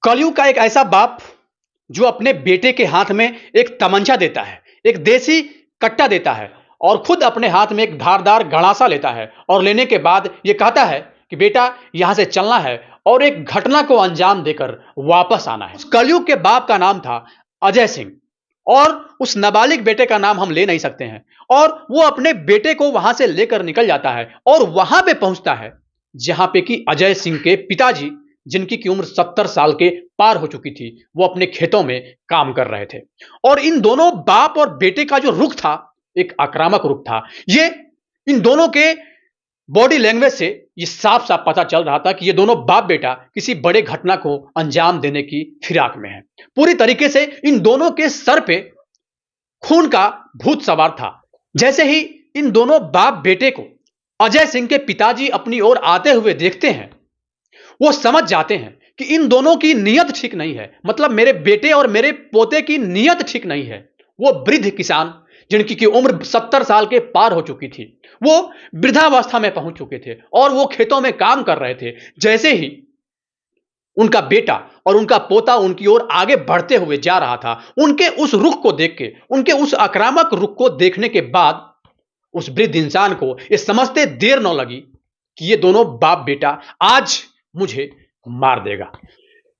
कलयुग का एक ऐसा बाप जो अपने बेटे के हाथ में एक तमंचा देता है, एक देसी कट्टा देता है और खुद अपने हाथ में एक धारदार गड़ासा लेता है और लेने के बाद यह कहता है कि बेटा यहां से चलना है और एक घटना को अंजाम देकर वापस आना है। उस कलयुग के बाप का नाम था अजय सिंह और उस नाबालिग बेटे का नाम हम ले नहीं सकते हैं और वो अपने बेटे को वहां से लेकर निकल जाता है और वहां पे पहुंचता है जहां पे कि अजय सिंह के पिताजी जिनकी की उम्र 70 साल के पार हो चुकी थी, वो अपने खेतों में काम कर रहे थे और इन दोनों बाप और बेटे का जो रुख था एक आक्रामक रुख था। ये इन दोनों के बॉडी लैंग्वेज से ये साफ साफ पता चल रहा था कि ये दोनों बाप बेटा किसी बड़े घटना को अंजाम देने की फिराक में है। पूरी तरीके से इन दोनों के सर पे खून का भूत सवार था। जैसे ही इन दोनों बाप बेटे को अजय सिंह के पिताजी अपनी ओर आते हुए देखते हैं, वो समझ जाते हैं कि इन दोनों की नीयत ठीक नहीं है। मतलब मेरे बेटे और मेरे पोते की नीयत ठीक नहीं है। वो वृद्ध किसान जिनकी की उम्र 70 साल के पार हो चुकी थी, वो वृद्धावस्था में पहुंच चुके थे और वो खेतों में काम कर रहे थे। जैसे ही उनका बेटा और उनका पोता उनकी ओर आगे बढ़ते हुए जा रहा था, उनके उस रुख को देख के, उनके उस आक्रामक रुख को देखने के बाद उस वृद्ध इंसान को यह समझते देर न लगी कि ये दोनों बाप बेटा आज मुझे मार देगा।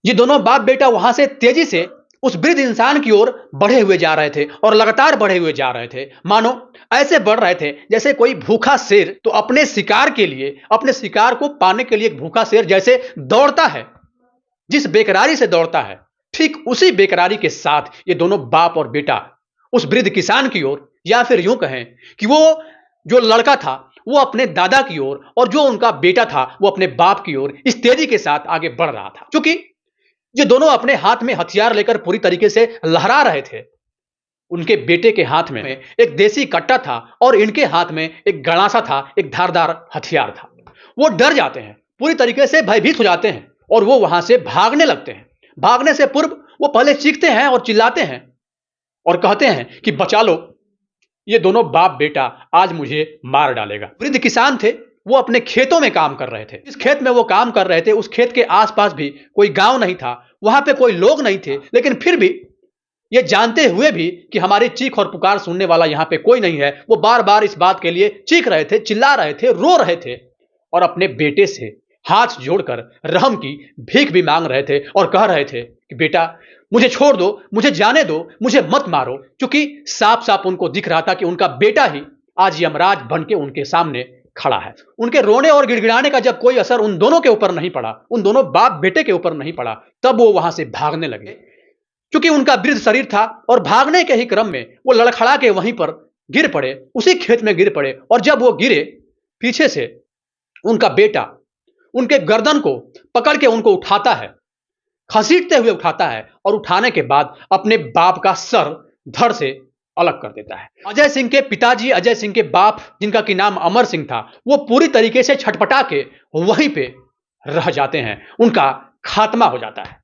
ये दोनों बाप बेटा वहां से तेजी से उस वृद्ध इंसान की ओर बढ़े हुए जा रहे थे और लगातार बढ़े हुए जा रहे थे। मानो ऐसे बढ़ रहे थे जैसे कोई भूखा शेर तो अपने शिकार के लिए, अपने शिकार को पाने के लिए एक भूखा शेर जैसे दौड़ता है, जिस बेकरारी से दौड़ता है, ठीक उसी बेकरारी के साथ ये दोनों बाप और बेटा उस वृद्ध किसान की ओर, या फिर यूं कहें कि वो जो लड़का था वो अपने दादा की ओर और जो उनका बेटा था वो अपने बाप की ओर इस तेजी के साथ आगे बढ़ रहा था। क्योंकि ये दोनों अपने हाथ में हथियार लेकर पूरी तरीके से लहरा रहे थे। उनके बेटे के हाथ में एक देसी कट्टा था और इनके हाथ में एक गड़ासा था, एक धारदार हथियार था। वो डर जाते हैं, पूरी तरीके से भयभीत हो जाते हैं और वो वहां से भागने लगते हैं। भागने से पूर्व वो पहले चीखते हैं और चिल्लाते हैं और कहते हैं कि बचा लो, ये दोनों बाप बेटा आज मुझे मार डालेगा। वृद्ध किसान थे, वो अपने खेतों में काम कर रहे थे। इस खेत में वो काम कर रहे थे, उस खेत के आसपास भी कोई गांव नहीं था, वहां पे कोई लोग नहीं थे, लेकिन फिर भी ये जानते हुए भी कि हमारी चीख और पुकार सुनने वाला यहां पे कोई नहीं है, वो बार बार इस बात के लिए चीख रहे थे, चिल्ला रहे थे, रो रहे थे और अपने बेटे से हाथ जोड़कर रहम की भीख भी मांग रहे थे और कह रहे थे कि बेटा मुझे छोड़ दो, मुझे जाने दो, मुझे मत मारो। क्योंकि साफ साफ उनको दिख रहा था कि उनका बेटा ही आज यमराज बन के उनके सामने खड़ा है। उनके रोने और गिड़गिड़ाने का जब कोई असर उन दोनों के ऊपर नहीं पड़ा, उन दोनों बाप बेटे के ऊपर नहीं पड़ा, तब वो वहां से भागने लगे। क्योंकि उनका वृद्ध शरीर था और भागने के ही क्रम में वो लड़खड़ा के वहीं पर गिर पड़े, उसी खेत में गिर पड़े। और जब वो गिरे, पीछे से उनका बेटा उनके गर्दन को पकड़ के उनको उठाता है, खसीटते हुए उठाता है और उठाने के बाद अपने बाप का सर धड़ से अलग कर देता है। अजय सिंह के पिताजी, अजय सिंह के बाप जिनका की नाम अमर सिंह था, वो पूरी तरीके से छटपटा के वहीं पे रह जाते हैं। उनका खात्मा हो जाता है।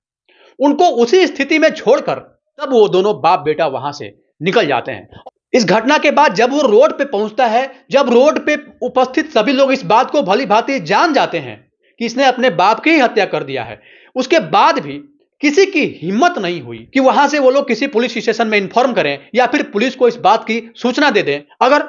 उनको उसी स्थिति में छोड़कर तब वो दोनों बाप बेटा वहां से निकल जाते हैं। इस घटना के बाद जब वो रोड पे पहुंचता है, जब रोड पे उपस्थित सभी लोग इस बात को भली भांति जान जाते हैं कि इसने अपने बाप की ही हत्या कर दिया है, उसके बाद भी किसी की हिम्मत नहीं हुई कि वहां से वो लोग किसी पुलिस स्टेशन में इन्फॉर्म करें या फिर पुलिस को इस बात की सूचना दे दें। अगर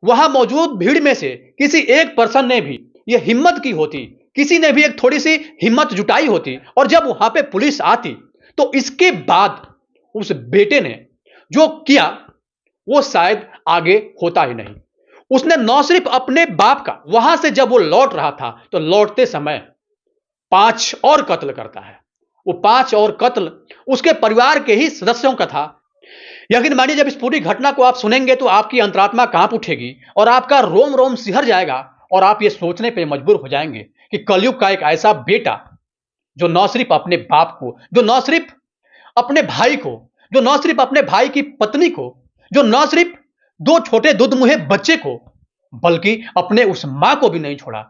वहां मौजूद भीड़ में से किसी एक पर्सन ने भी यह हिम्मत की होती, किसी ने भी एक थोड़ी सी हिम्मत जुटाई होती और जब वहां पे पुलिस आती, तो इसके बाद उस बेटे ने जो किया वो शायद आगे होता ही नहीं। उसने न सिर्फ अपने बाप का, वहां से जब वो लौट रहा था तो लौटते समय 5 और कत्ल करता है। वो 5 और कत्ल उसके परिवार के ही सदस्यों का था। यकीन मानिए, जब इस पूरी घटना को आप सुनेंगे तो आपकी अंतरात्मा कांप उठेगी और आपका रोम रोम सिहर जाएगा और आप ये सोचने पे मजबूर हो जाएंगे कि कलयुग का एक ऐसा बेटा जो न सिर्फ अपने बाप को, जो न सिर्फ अपने भाई को, जो न सिर्फ अपने भाई की पत्नी को, जो न सिर्फ 2 छोटे दुधमुहे बच्चे को, बल्कि अपने उस मां को भी नहीं छोड़ा,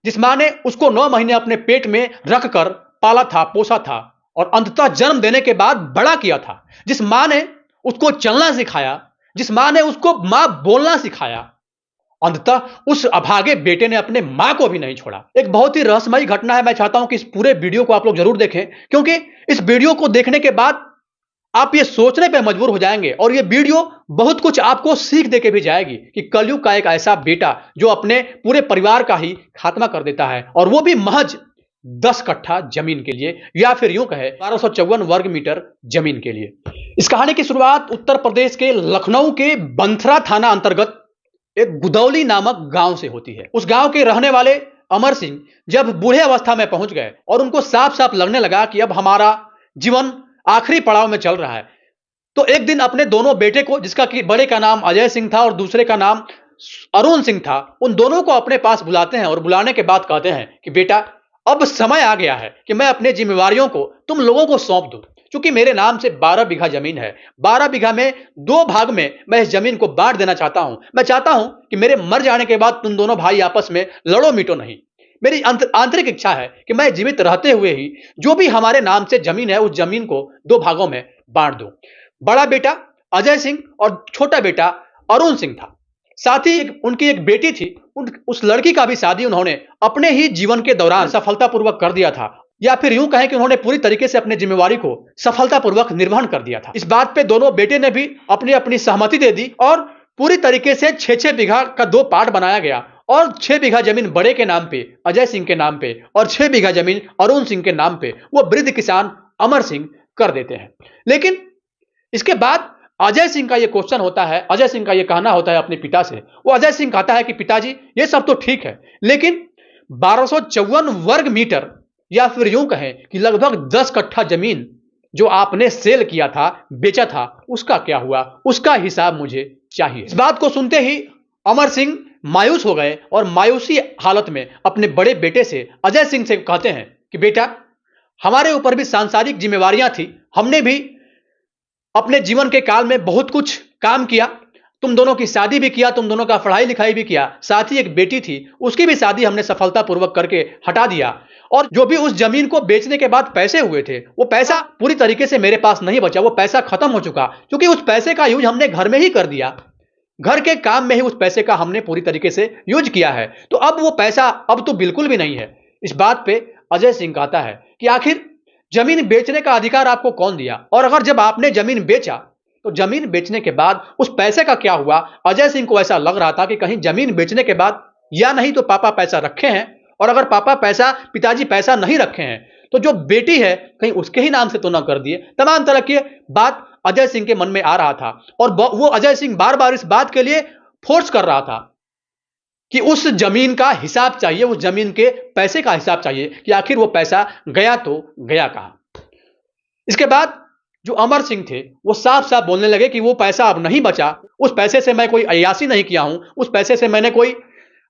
जिस मां ने उसको 9 महीने अपने पेट में रखकर पाला था, पोसा था और अंततः जन्म देने के बाद बड़ा किया था, जिस मां ने उसको चलना सिखाया, जिस मां ने उसको मां बोलना सिखाया अंततः उस अभागे बेटे ने अपने मां को भी नहीं छोड़ा। एक बहुत ही रहस्यमयी घटना है। मैं चाहता हूं कि इस पूरे वीडियो को आप लोग जरूर देखें, क्योंकि इस वीडियो को देखने के बाद आप ये सोचने पे मजबूर हो जाएंगे और ये वीडियो बहुत कुछ आपको सीख देके भी जाएगी कि कलयुग का एक ऐसा बेटा जो अपने पूरे परिवार का ही खात्मा कर देता है, और वो भी महज 10 कट्ठा जमीन के लिए, या फिर यूं कहे 1254 वर्ग मीटर जमीन के लिए। इस कहानी की शुरुआत उत्तर प्रदेश के लखनऊ के बंथरा थाना अंतर्गत एक गुदौली नामक गांव से होती है। उस गांव के रहने वाले अमर सिंह जब बूढ़े अवस्था में पहुंच गए और उनको साफ साफ लगने लगा कि अब हमारा जीवन आखिरी पड़ाव में चल रहा है, तो एक दिन अपने दोनों बेटे को, जिसका कि बड़े का नाम अजय सिंह था और दूसरे का नाम अरुण सिंह था, उन दोनों को अपने पास बुलाते हैं और बुलाने के बाद कहते हैं कि बेटा, अब समय आ गया है कि मैं अपने जिम्मेवारियों को तुम लोगों को सौंप दूं। क्योंकि मेरे नाम से 12 बीघा जमीन है, 12 बीघा में 2 भाग में मैं इस जमीन को बांट देना चाहता हूं। मैं चाहता हूं कि मेरे मर जाने के बाद तुम दोनों भाई आपस में लड़ो मिटो नहीं। मेरी आंतरिक इच्छा है कि मैं जीवित रहते हुए ही जो भी हमारे नाम से जमीन है, उस जमीन को 2 भागों में बांट दूं। बड़ा बेटा अजय सिंह और छोटा बेटा अरुण सिंह था। साथ ही उनकी एक बेटी थी, उस लड़की का भी शादी उन्होंने अपने ही जीवन के दौरान सफलतापूर्वक कर दिया था, या फिर यूं कहें कि उन्होंने पूरी तरीके से अपनी जिम्मेवारी को सफलतापूर्वक निर्वहन कर दिया था। इस बात पे दोनों बेटे ने भी अपनी अपनी सहमति दे दी और पूरी तरीके से 6-6 बीघा का 2 पार्ट बनाया गया, और 6 बीघा जमीन बड़े के नाम पे, अजय सिंह के नाम पे, और 6 बीघा जमीन अरुण सिंह के नाम पे वो वृद्ध किसान अमर सिंह कर देते हैं। लेकिन इसके बाद अजय सिंह का ये क्वेश्चन होता है, अजय सिंह का ये कहना होता है अपने पिता से। वो अजय सिंह कहता है कि पिताजी, ये सब तो ठीक है, लेकिन 1254 वर्ग मीटर, या फिर यूं कहें कि लगभग 10 कट्ठा जमीन जो आपने सेल किया था, बेचा था, उसका क्या हुआ? उसका हिसाब मुझे चाहिए। इस बात को सुनते ही अमर सिंह मायूस हो गए और मायूसी हालत में अपने बड़े बेटे से, अजय सिंह से कहते हैं कि बेटा, हमारे ऊपर भी सांसारिक जिम्मेवारियां थी, हमने भी अपने जीवन के काल में बहुत कुछ काम किया, तुम दोनों की शादी भी किया, तुम दोनों का पढ़ाई लिखाई भी किया, साथ ही एक बेटी थी, उसकी भी शादी हमने सफलतापूर्वक करके हटा दिया, और जो भी उस जमीन को बेचने के बाद पैसे हुए थे, वो पैसा पूरी तरीके से मेरे पास नहीं बचा, वो पैसा खत्म हो चुका, क्योंकि उस पैसे का यूज हमने घर में ही कर दिया, घर के काम में ही उस पैसे का हमने पूरी तरीके से यूज किया है, तो अब वो पैसा अब तो बिल्कुल भी नहीं है। इस बात पे अजय सिंह कहता है कि आखिर जमीन बेचने का अधिकार आपको कौन दिया, और अगर जब आपने जमीन बेचा तो जमीन बेचने के बाद उस पैसे का क्या हुआ? अजय सिंह को ऐसा लग रहा था कि कहीं जमीन बेचने के बाद या नहीं तो पापा पैसा रखे हैं, और अगर पिताजी पैसा नहीं रखे हैं तो जो बेटी है कहीं उसके ही नाम से तो ना कर दिए। तमाम तरह की बात अजय सिंह के मन में आ रहा था, और वो अजय सिंह बार बार इस बात के लिए फोर्स कर रहा था कि उस जमीन का हिसाब चाहिए, उस जमीन के पैसे का हिसाब चाहिए कि आखिर वो पैसा गया तो गया कहां। इसके बाद जो अमर सिंह थे वो साफ साफ बोलने लगे कि वो पैसा अब नहीं बचा, उस पैसे से मैं कोई अय्यासी नहीं किया हूं, उस पैसे से मैंने कोई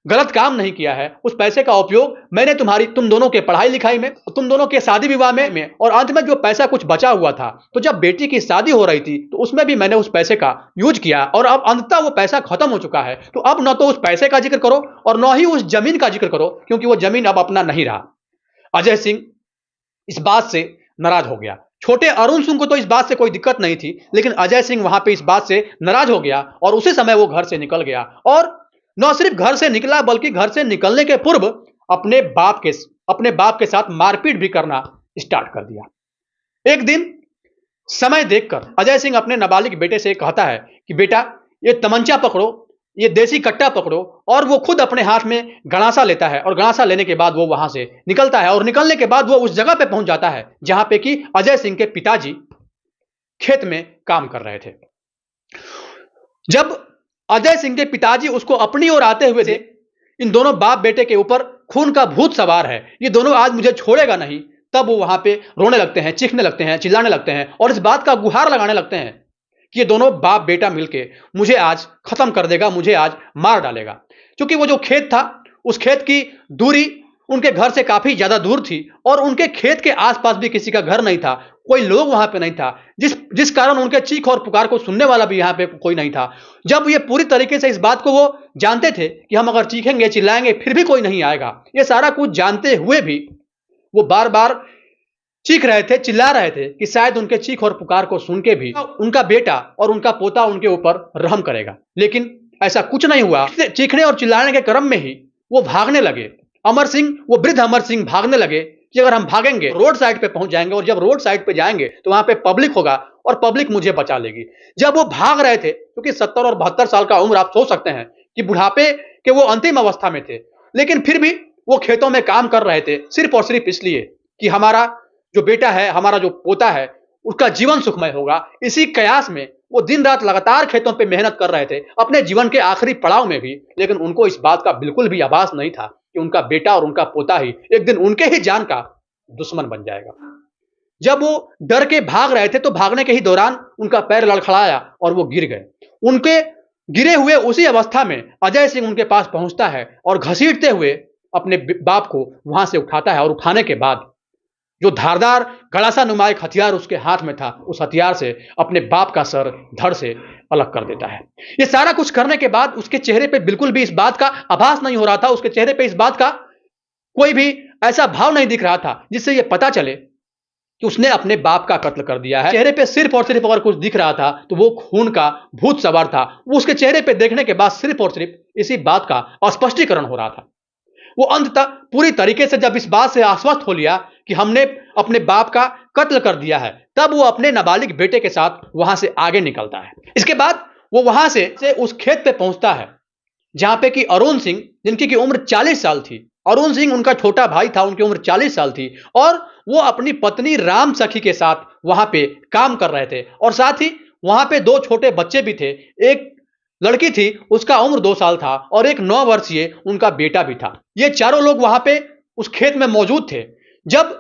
गलत काम नहीं किया है, उस पैसे का उपयोग मैंने तुम दोनों के पढ़ाई लिखाई में, तुम दोनों के शादी विवाह में, और अंत में जो पैसा कुछ बचा हुआ था, तो जब बेटी की शादी हो रही थी तो उसमें भी मैंने उस पैसे का यूज किया, और अब अंततः वो पैसा खत्म हो चुका है, तो अब न तो उस पैसे का जिक्र करो और न ही उस जमीन का जिक्र करो, क्योंकि वो जमीन अब अपना नहीं रहा। अजय सिंह इस बात से नाराज हो गया। छोटे अरुण सिंह को तो इस बात से कोई दिक्कत नहीं थी, लेकिन अजय सिंह वहां पे इस बात से नाराज हो गया, और उसी समय वो घर से निकल गया, और न सिर्फ घर से निकला बल्कि घर से निकलने के पूर्व अपने बाप के साथ मारपीट भी करना स्टार्ट कर दिया। एक दिन समय देखकर अजय सिंह अपने नाबालिग बेटे से कहता है कि बेटा, ये तमंचा पकड़ो, ये देसी कट्टा पकड़ो, और वो खुद अपने हाथ में गणासा लेता है, और गणासा लेने के बाद वो वहां से निकलता है, और निकलने के बाद वो उस जगह पे पहुंच जाता है जहां पे कि अजय सिंह के पिताजी खेत में काम कर रहे थे। जब अजय सिंह के पिताजी उसको अपनी ओर आते हुए थे, इन दोनों बाप बेटे के ऊपर खून का भूत सवार है, ये दोनों आज मुझे छोड़ेगा नहीं, तब वो वहां पे रोने लगते हैं, चीखने लगते हैं, चिल्लाने लगते हैं, और इस बात का गुहार लगाने लगते हैं कि ये दोनों बाप बेटा मिलके मुझे आज खत्म कर देगा, मुझे आज मार डालेगा। क्योंकि वो जो खेत था, उस खेत की दूरी उनके घर से काफी ज्यादा दूर थी, और उनके खेत के आसपास भी किसी का घर नहीं था, कोई लोग वहां पे नहीं था, जिस कारण उनके चीख और पुकार को सुनने वाला भी यहां पे कोई नहीं था। जब ये पूरी तरीके से इस बात को वो जानते थे कि हम अगर चीखेंगे चिल्लाएंगे फिर भी कोई नहीं आएगा, ये सारा कुछ जानते हुए भी वो बार बार चीख रहे थे, चिल्ला रहे थे कि शायद उनके चीख और पुकार को सुन के भी उनका बेटा और उनका पोता उनके ऊपर रहम करेगा। लेकिन ऐसा कुछ नहीं हुआ। चीखने और चिल्लाने के क्रम में ही वो भागने लगे। अमर सिंह, वो वृद्ध अमर सिंह भागने लगे कि अगर हम भागेंगे रोड साइड पे पहुंच जाएंगे, और जब रोड साइड पे जाएंगे तो वहां पे पब्लिक होगा और पब्लिक मुझे बचा लेगी। जब वो भाग रहे थे, क्योंकि 70 और 72 साल का उम्र, आप सोच सकते हैं कि बुढ़ापे के वो अंतिम अवस्था में थे, लेकिन फिर भी वो खेतों में काम कर रहे थे, सिर्फ और सिर्फ इसलिए कि हमारा जो बेटा है, हमारा जो पोता है, उसका जीवन सुखमय होगा। इसी कयास में वो दिन रात लगातार खेतों पे मेहनत कर रहे थे, अपने जीवन के आखिरी पड़ाव में भी। लेकिन उनको इस बात का बिल्कुल भी आभास नहीं था कि उनका बेटा और उनका पोता ही एक दिन उनके ही जान का दुश्मन बन जाएगा। जब वो डर के भाग रहे थे तो भागने के ही दौरान उनका पैर लड़खड़ाया और वो गिर गए। उनके गिरे हुए उसी अवस्था में अजय सिंह उनके पास पहुंचता है और घसीटते हुए अपने बाप को वहां से उठाता है, और उठाने के बाद जो धारदार गड़ासा नुमा एक हथियार उसके हाथ में था, उस हथियार से अपने बाप का सर धड़ से अलग कर देता है। ये सारा कुछ करने के बाद उसके चेहरे पे बिल्कुल भी इस बात का आभास नहीं हो रहा था, उसके चेहरे पे इस बात का कोई भी ऐसा भाव नहीं दिख रहा था जिससे यह पता चले कि उसने अपने बाप का कत्ल कर दिया है। चेहरे पे सिर्फ और सिर्फ अगर कुछ दिख रहा था तो वो खून का भूत सवार था। वो उसके चेहरे पे देखने के बाद सिर्फ और सिर्फ इसी बात का स्पष्टीकरण हो रहा था। वो अंततः पूरी तरीके से जब इस बात से आश्वस्त हो लिया कि हमने अपने बाप का कत्ल कर दिया है, तब वो अपने नाबालिग बेटे के साथ वहां से आगे निकलता है। इसके बाद वो वहां से उस खेत पे पहुंचता है जहां पे कि अरुण सिंह, जिनकी की उम्र 40 साल थी, अरुण सिंह उनका छोटा भाई था, उनकी उम्र 40 साल थी, और वो अपनी पत्नी राम सखी के साथ वहां पे काम कर रहे थे। और साथ ही वहां पे दो छोटे बच्चे भी थे। एक लड़की थी, उसका उम्र 2 साल था, और एक 9 वर्षीय उनका बेटा भी था। ये चारों लोग वहां पे उस खेत में मौजूद थे। जब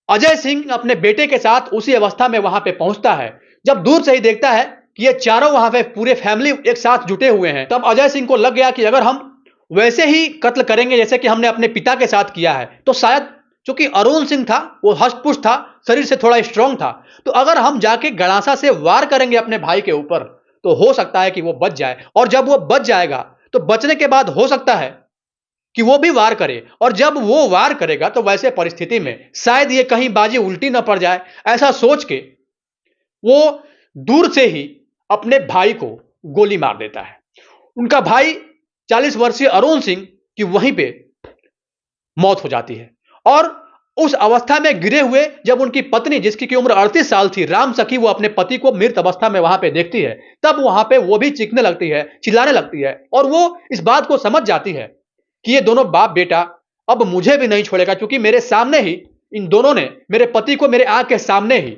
अजय सिंह अपने बेटे के साथ उसी अवस्था में वहां पे पहुंचता है, जब दूर से ही देखता है कि ये चारों वहां पे पूरे फैमिली एक साथ जुटे हुए हैं, तब अजय सिंह को लग गया कि अगर हम वैसे ही कत्ल करेंगे जैसे कि हमने अपने पिता के साथ किया है, तो शायद, चूंकि अरुण सिंह था वो हष्ट-पुष्ट था, शरीर से थोड़ा स्ट्रांग था, तो अगर हम जाके गड़ासा से वार करेंगे अपने भाई के ऊपर तो हो सकता है कि वो बच जाए। और जब वो बच जाएगा तो बचने के बाद हो सकता है कि वो भी वार करे, और जब वो वार करेगा तो वैसे परिस्थिति में शायद ये कहीं बाजी उल्टी ना पड़ जाए। ऐसा सोच के वो दूर से ही अपने भाई को गोली मार देता है। उनका भाई 40 वर्षीय अरुण सिंह की वहीं पे मौत हो जाती है। और उस अवस्था में गिरे हुए जब उनकी पत्नी, जिसकी की उम्र 38 साल थी, राम सखी, वो अपने पति को मृत अवस्था में वहां पे देखती है, तब वहां पे वो भी चीखने लगती है, चिल्लाने लगती है, और वो इस बात को समझ जाती है कि ये दोनों बाप बेटा अब मुझे भी नहीं छोड़ेगा, क्योंकि मेरे सामने ही इन दोनों ने मेरे पति को मेरे आंख के सामने ही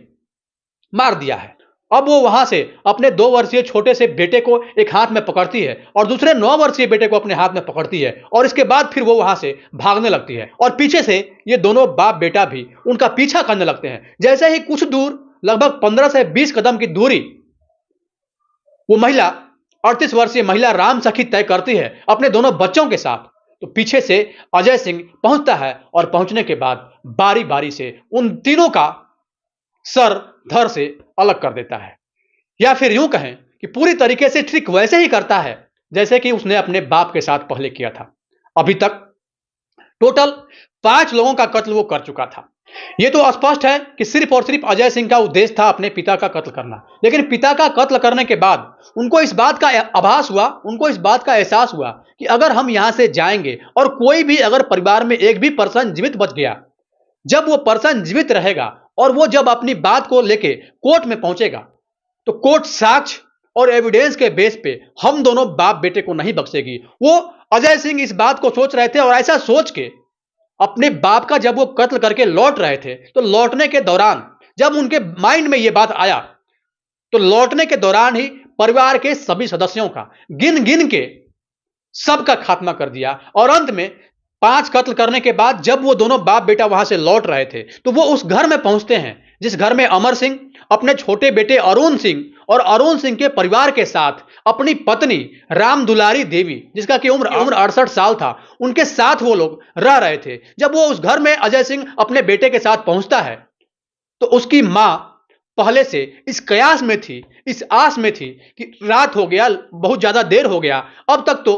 मार दिया है। अब वो वहां से अपने 2 वर्षीय छोटे से बेटे को एक हाथ में पकड़ती है और दूसरे 9 वर्षीय बेटे को अपने हाथ में पकड़ती है, और इसके बाद फिर वो वहां से भागने लगती है। और पीछे से ये दोनों बाप बेटा भी उनका पीछा करने लगते हैं। जैसे ही कुछ दूर, लगभग 15 से 20 कदम की दूरी वो महिला, 38 वर्षीय महिला राम सखी तय करती है अपने दोनों बच्चों के साथ, तो पीछे से अजय सिंह पहुंचता है, और पहुंचने के बाद बारी बारी से उन तीनों का सर धड़ से अलग कर देता है। या फिर यूं कहें कि पूरी तरीके से ठीक वैसे ही करता है जैसे कि उसने अपने बाप के साथ पहले किया था। अभी तक टोटल 5 लोगों का कत्ल वो कर चुका था। यह तो स्पष्ट है कि सिर्फ और सिर्फ अजय सिंह का उद्देश्य था अपने पिता का कत्ल करना, लेकिन पिता का कत्ल करने के बाद उनको इस बात का आभास हुआ, उनको इस बात का एहसास हुआ कि अगर हम यहां से जाएंगे और कोई भी अगर परिवार में एक भी पर्सन जीवित बच गया, जब वो पर्सन जीवित रहेगा और वो जब अपनी बात को लेके कोर्ट में पहुंचेगा, तो कोर्ट साक्ष्य और एविडेंस के बेस पे हम दोनों बाप बेटे को नहीं बख्शेगी। वो अजय सिंह इस बात को सोच रहे थे, और ऐसा सोच के अपने बाप का जब वो कत्ल करके लौट रहे थे, तो लौटने के दौरान जब उनके माइंड में ये बात आया, तो लौटने के दौरान ही परिवार के सभी सदस्यों का गिन गिन के सबका खात्मा कर दिया। और अंत में 5 कत्ल करने के बाद जब वो दोनों बाप बेटा वहां से लौट रहे थे, तो वो उस घर में पहुंचते हैं जिस घर में अमर सिंह अपने छोटे बेटे अरुण सिंह और अरुण सिंह के परिवार के साथ अपनी पत्नी राम दुलारी देवी, जिसका की उम्र 68 साल था, उनके साथ वो लोग रह रहे थे। जब वो उस घर में अजय सिंह अपने बेटे के साथ पहुंचता है, तो उसकी मां पहले से इस कयास में थी, इस आस में थी कि रात हो गया, बहुत ज्यादा देर हो गया, अब तक तो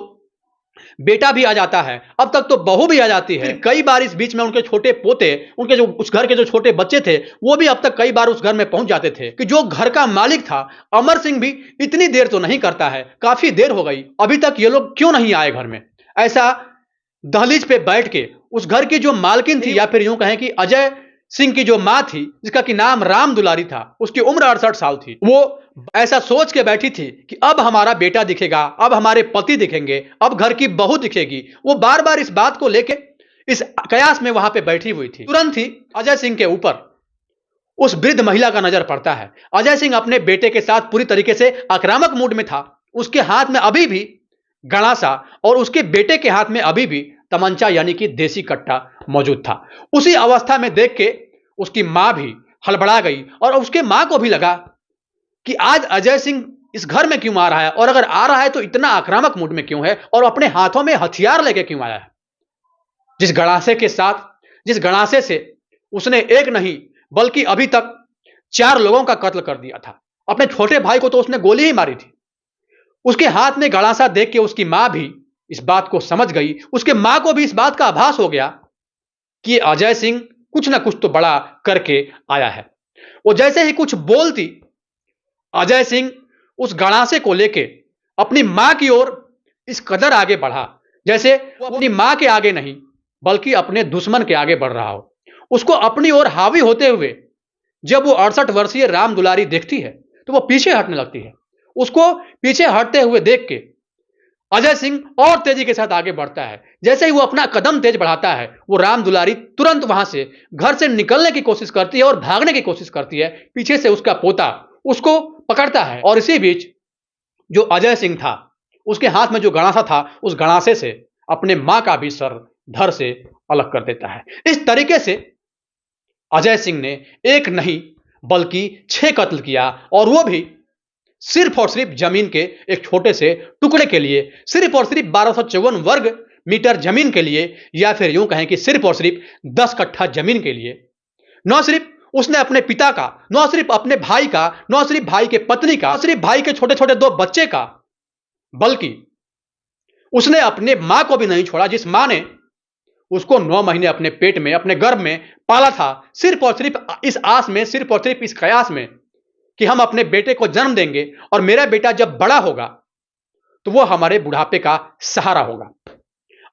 बेटा भी आ जाता है, अब तक तो बहू भी आ जाती है। कई बार इस बीच में उनके छोटे पोते, उनके जो उस घर के जो छोटे बच्चे थे, वो भी अब तक कई बार उस घर में पहुंच जाते थे कि जो घर का मालिक था अमर सिंह भी इतनी देर तो नहीं करता है, काफी देर हो गई, अभी तक ये लोग क्यों नहीं आए घर में। ऐसा दहलीज पे बैठ के उस घर की जो मालकिन थी, या फिर यूं कहें कि अजय सिंह की जो मां थी, जिसका कि नाम राम दुलारी था, उसकी उम्र 68 साल थी, वो ऐसा सोच के बैठी थी कि अब हमारा बेटा दिखेगा, अब हमारे पति दिखेंगे, अब घर की बहू दिखेगी। वो बार बार इस बात को लेके इस कयास में वहां पे बैठी हुई थी। तुरंत ही अजय सिंह के ऊपर उस वृद्ध महिला का नजर पड़ता है। अजय सिंह अपने बेटे के साथ पूरी तरीके से आक्रामक मूड में था। उसके हाथ में अभी भी गणासा और उसके बेटे के हाथ में अभी भी तमंचा यानी कि देसी कट्टा मौजूद था। उसी अवस्था में देख के उसकी मां भी हड़बड़ा गई और उसके मां को भी लगा कि आज अजय सिंह इस घर में क्यों आ रहा है, और अगर आ रहा है तो इतना आक्रामक मूड में क्यों है, और अपने हाथों में हथियार लेके क्यों आया है। जिस गणासे के साथ, जिस गणासे से उसने एक नहीं बल्कि अभी तक 4 लोगों का कत्ल कर दिया था। अपने छोटे भाई को तो उसने गोली ही मारी थी। उसके हाथ में गणासा देख के उसकी मां भी इस बात को समझ गई। उसके मां को भी इस बात का आभास हो गया कि अजय सिंह कुछ ना कुछ तो बड़ा करके आया है। वो जैसे ही कुछ बोलती, अजय सिंह उस गणासे को लेके अपनी मां की ओर इस कदर आगे बढ़ा जैसे वो अपनी मां के आगे नहीं बल्कि अपने दुश्मन के आगे बढ़ रहा हो। उसको अपनी ओर हावी होते हुए जब वो 68 वर्षीय राम दुलारी देखती है तो वो पीछे हटने लगती है। उसको पीछे हटते हुए देख के अजय सिंह और तेजी के साथ आगे बढ़ता है। जैसे ही वो अपना कदम तेज बढ़ाता है, वो राम दुलारी तुरंत वहां से घर से निकलने की कोशिश करती है और भागने की कोशिश करती है। पीछे से उसका पोता उसको पकड़ता है और इसी बीच जो अजय सिंह था, उसके हाथ में जो गणासा था, उस गणासे से अपने मां का भी सर धड़ से अलग कर देता है। इस तरीके से अजय सिंह ने एक नहीं बल्कि 6 कत्ल किया, और वो भी सिर्फ और सिर्फ जमीन के एक छोटे से टुकड़े के लिए, सिर्फ और सिर्फ 1254 वर्ग मीटर जमीन के लिए, या फिर यूं कहें कि सिर्फ और सिर्फ 10 कट्ठा जमीन के लिए। न सिर्फ उसने अपने पिता का, न सिर्फ अपने भाई का, न सिर्फ भाई के पत्नी का, न सिर्फ भाई के छोटे छोटे 2 बच्चे का, बल्कि उसने अपने मां को भी नहीं छोड़ा, जिस मां ने उसको 9 महीने अपने पेट में, अपने गर्भ में पाला था, सिर्फ और सिर्फ इस आस में, सिर्फ और सिर्फ इस कयास में कि हम अपने बेटे को जन्म देंगे और मेरा बेटा जब बड़ा होगा तो वो हमारे बुढ़ापे का सहारा होगा।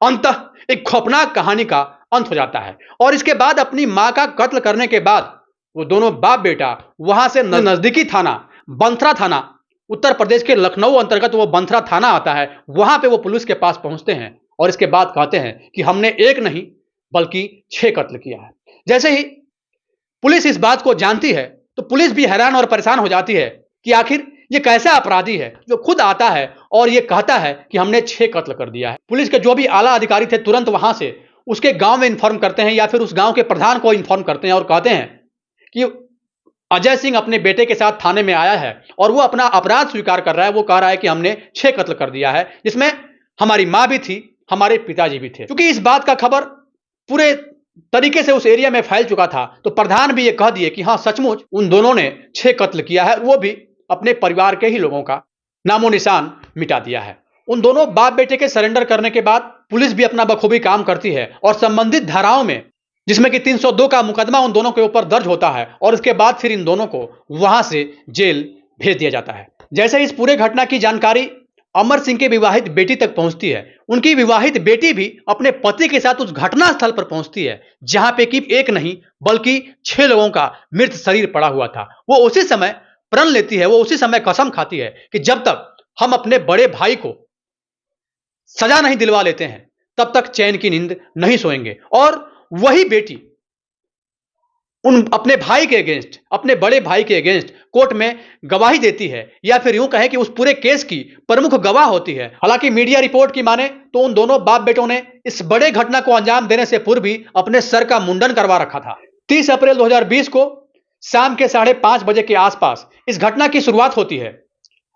अंततः एक खौफनाक कहानी का अंत हो जाता है। और इसके बाद अपनी मां का कत्ल करने के बाद वो दोनों बाप बेटा वहां से नजदीकी थाना, बंथरा थाना, उत्तर प्रदेश के लखनऊ अंतर्गत वो बंथरा थाना आता है, वहां पे वो पुलिस के पास पहुंचते हैं और इसके बाद कहते हैं कि हमने एक नहीं बल्कि 6 कत्ल किया है। जैसे ही पुलिस इस बात को जानती है तो पुलिस भी हैरान और परेशान हो जाती है कि आखिर ये कैसा अपराधी है जो खुद आता है और ये कहता है कि हमने 6 कत्ल कर दिया है। पुलिस के जो भी आला अधिकारी थे तुरंत वहां से उसके गांव में इंफॉर्म करते हैं या फिर उस गांव के प्रधान को इंफॉर्म करते हैं और कहते हैं कि अजय सिंह अपने बेटे के साथ थाने में आया है और वो अपना अपराध स्वीकार कर रहा है। वो कह रहा है कि हमने 6 कत्ल कर दिया है, जिसमें हमारी मां भी थी, हमारे पिताजी भी थे। क्योंकि इस बात का खबर पूरे तरीके से उस एरिया में फैल चुका था तो प्रधान भी ये कह दिए कि हाँ, सचमुच उन दोनों ने 6 कत्ल किया है, वो भी अपने परिवार के ही लोगों का नामो निशान मिटा दिया है। उन दोनों बाप बेटे के सरेंडर करने के बाद पुलिस भी अपना बखूबी काम करती है और संबंधित धाराओं में, जिसमें कि 302 का मुकदमा उन दोनों के ऊपर दर्ज होता है और उसके बाद फिर इन दोनों को वहां से जेल भेज दिया जाता है। जैसे इस पूरे घटना की जानकारी अमर सिंह के विवाहित बेटी तक पहुंचती है, उनकी विवाहित बेटी भी अपने पति के साथ उस घटना स्थल पर पहुंचती है जहां पे कि एक नहीं बल्कि 6 लोगों का मृत शरीर पड़ा हुआ था। वो उसी समय प्रण लेती है, वो उसी समय कसम खाती है कि जब तक हम अपने बड़े भाई को सजा नहीं दिलवा लेते हैं तब तक चैन की नींद नहीं सोएंगे। और वही बेटी उन अपने भाई के अगेंस्ट, अपने बड़े भाई के अगेंस्ट कोर्ट में गवाही देती है, या फिर यूं कहें कि उस पूरे केस की प्रमुख गवाह होती है। हालांकि मीडिया रिपोर्ट की माने तो उन दोनों बाप बेटों ने इस बड़े घटना को अंजाम देने से पूर्व भी अपने सर का मुंडन करवा रखा था। 30 अप्रैल 2020 को शाम के 5:30 बजे के आसपास इस घटना की शुरुआत होती है।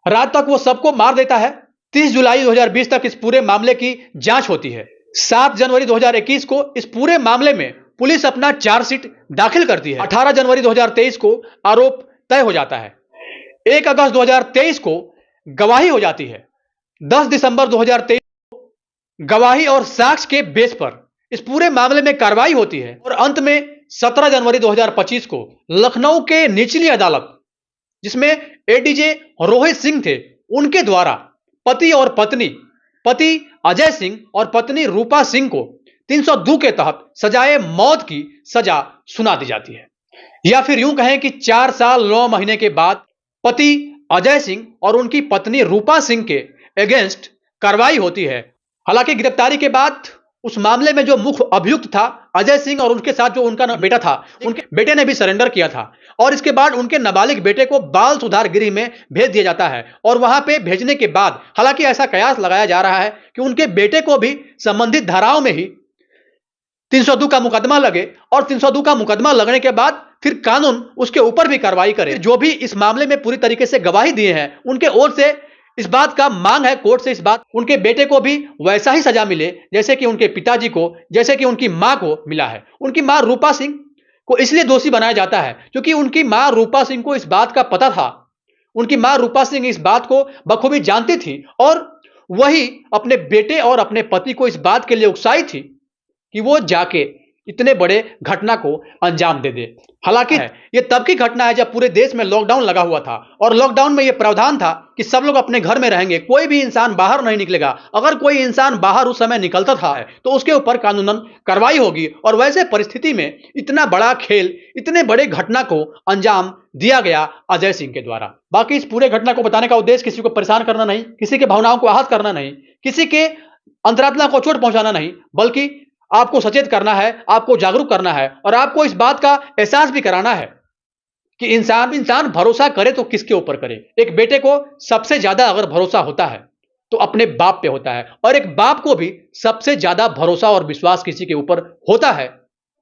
रात तक वो सबको मार देता है। 30 जुलाई 2020 तक इस पूरे मामले की जांच होती है। 7 जनवरी 2021 को इस पूरे मामले में पुलिस अपना चार्जशीट दाखिल करती है। 18 जनवरी 2023 को आरोप तय हो जाता है। 1 अगस्त 2023 को गवाही हो जाती है। 10 दिसंबर 2023 को गवाही और साक्ष्य के बेस पर इस पूरे मामले में कार्रवाई होती है और अंत में 17 जनवरी 2025 को लखनऊ के निचली अदालत, जिसमें एडीजे रोहित सिंह थे, उनके द्वारा पति और पत्नी, पति अजय सिंह और पत्नी रूपा सिंह को 302 के तहत सजाए मौत की सजा सुना दी जाती है। या फिर यूं कहें कि 4 साल 9 महीने के बाद पति अजय सिंह और उनकी पत्नी रूपा सिंह के अगेंस्ट कार्रवाई होती है। हालांकि गिरफ्तारी के बाद उस मामले में जो मुख्य अभियुक्त था अजय सिंह और उनके साथ जो उनका बेटा था, उनके बेटे ने भी सरेंडर किया था और इसके बाद उनके नाबालिग बेटे को बाल सुधार गृह में भेज दिया जाता है। और वहां पे भेजने के बाद हालांकि ऐसा कयास लगाया जा रहा है कि उनके बेटे को भी संबंधित धाराओं में ही 302 का मुकदमा लगे और 302 का मुकदमा लगने के बाद फिर कानून उसके ऊपर भी कार्रवाई करे। जो भी इस मामले में पूरी तरीके से गवाही दिए हैं, उनके ओर से इस बात का मांग है कोर्ट से, इस बात उनके बेटे को भी वैसा ही सजा मिले जैसे कि उनके पिताजी को, जैसे कि उनकी मां को मिला है। उनकी मां रूपा सिंह को इसलिए दोषी बनाया जाता है क्योंकि उनकी मां रूपा सिंह को इस बात का पता था, उनकी मां रूपा सिंह इस बात को बखूबी जानती थी और वही अपने बेटे और अपने पति को इस बात के लिए उकसाई थी कि वो जाके इतने बड़े घटना को अंजाम दे दे। हालांकि ये तब की घटना है जब पूरे देश में लॉकडाउन लगा हुआ था और लॉकडाउन में ये प्रावधान था कि सब लोग अपने घर में रहेंगे, कोई भी इंसान बाहर नहीं निकलेगा। अगर कोई इंसान बाहर उस समय निकलता था तो उसके ऊपर कानूनन कार्रवाई होगी। और वैसे परिस्थिति में इतना बड़ा खेल, इतने बड़े घटना को अंजाम दिया गया अजय सिंह के द्वारा। बाकी इस पूरे घटना को बताने का उद्देश्य किसी को परेशान करना नहीं, किसी के भावनाओं को आहत करना नहीं, किसी के अंतरात्मा को चोट पहुंचाना नहीं, बल्कि आपको सचेत करना है, आपको जागरूक करना है और आपको इस बात का एहसास भी कराना है कि इंसान भरोसा करे तो किसके ऊपर करे। एक बेटे को सबसे ज्यादा अगर भरोसा होता है तो अपने बाप पे होता है और एक बाप को भी सबसे ज्यादा भरोसा और विश्वास किसी के ऊपर होता है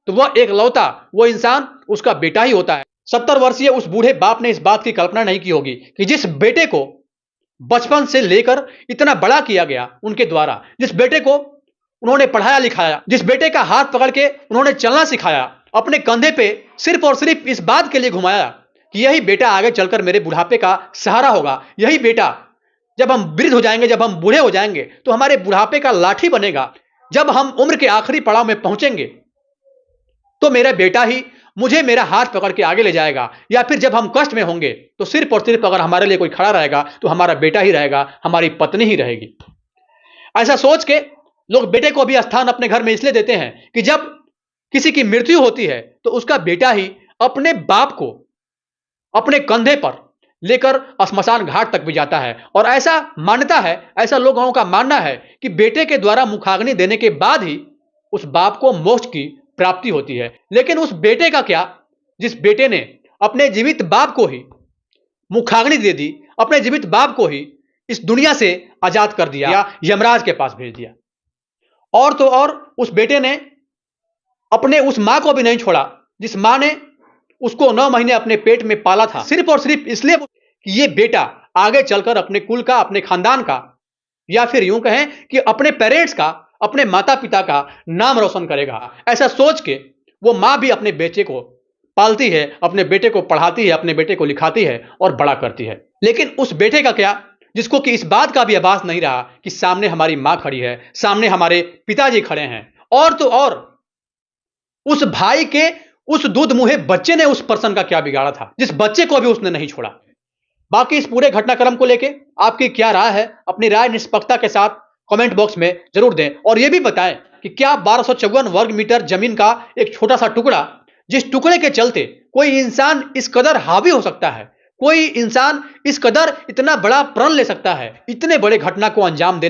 तो वह एकलौता वो इंसान उसका बेटा ही होता है। 70 वर्षीय उस बूढ़े बाप ने इस बात की कल्पना नहीं की होगी कि जिस बेटे को बचपन से लेकर इतना बड़ा किया गया उनके द्वारा, जिस बेटे को उन्होंने पढ़ाया लिखाया, जिस बेटे का हाथ पकड़ के उन्होंने चलना सिखाया, अपने कंधे पे सिर्फ और सिर्फ इस बात के लिए घुमाया कि यही बेटा आगे चलकर मेरे बुढ़ापे का सहारा होगा, यही बेटा जब हम वृद्ध हो जाएंगे, जब हम बूढ़े हो जाएंगे तो हमारे बुढ़ापे का लाठी बनेगा, जब हम उम्र के आखिरी पड़ाव में पहुंचेंगे तो मेरा बेटा ही मुझे मेरा हाथ पकड़ के आगे ले जाएगा, या फिर जब हम कष्ट में होंगे तो सिर्फ और सिर्फ अगर हमारे लिए कोई खड़ा रहेगा तो हमारा बेटा ही रहेगा, हमारी पत्नी ही रहेगी। ऐसा सोच के लोग बेटे को भी स्थान अपने घर में इसलिए देते हैं कि जब किसी की मृत्यु होती है तो उसका बेटा ही अपने बाप को अपने कंधे पर लेकर श्मशान घाट तक भी जाता है। और ऐसा मान्यता है, ऐसा लोगों का मानना है कि बेटे के द्वारा मुखाग्नि देने के बाद ही उस बाप को मोक्ष की प्राप्ति होती है। लेकिन उस बेटे का क्या जिस बेटे ने अपने जीवित बाप को ही मुखाग्नि दे दी, अपने जीवित बाप को ही इस दुनिया से आजाद कर दिया या यमराज के पास भेज दिया। और तो और उस बेटे ने अपने उस मां को भी नहीं छोड़ा जिस मां ने उसको 9 महीने अपने पेट में पाला था, सिर्फ और सिर्फ इसलिए कि ये बेटा आगे चलकर अपने कुल का, अपने खानदान का, या फिर यूं कहें कि अपने पेरेंट्स का, अपने माता पिता का नाम रोशन करेगा। ऐसा सोच के वो मां भी अपने बेटे को पालती है, अपने बेटे को पढ़ाती है, अपने बेटे को लिखाती है और बड़ा करती है। लेकिन उस बेटे का क्या जिसको कि इस बात का भी आभास नहीं रहा कि सामने हमारी मां खड़ी है, सामने हमारे पिताजी खड़े हैं। और तो और उस भाई के उस दूध मुहे बच्चे ने उस पर्सन का क्या बिगाड़ा था जिस बच्चे को भी उसने नहीं छोड़ा। बाकी इस पूरे घटनाक्रम को लेके आपकी क्या राय है, अपनी राय निष्पक्षता के साथ कमेंट बॉक्स में जरूर दें और यह भी बताएं कि क्या 1254 वर्ग मीटर जमीन का एक छोटा सा टुकड़ा, जिस टुकड़े के चलते कोई इंसान इस कदर हावी हो सकता है, कोई इंसान इस कदर इतना बड़ा प्रण ले सकता है, इतने बड़े घटना को अंजाम देने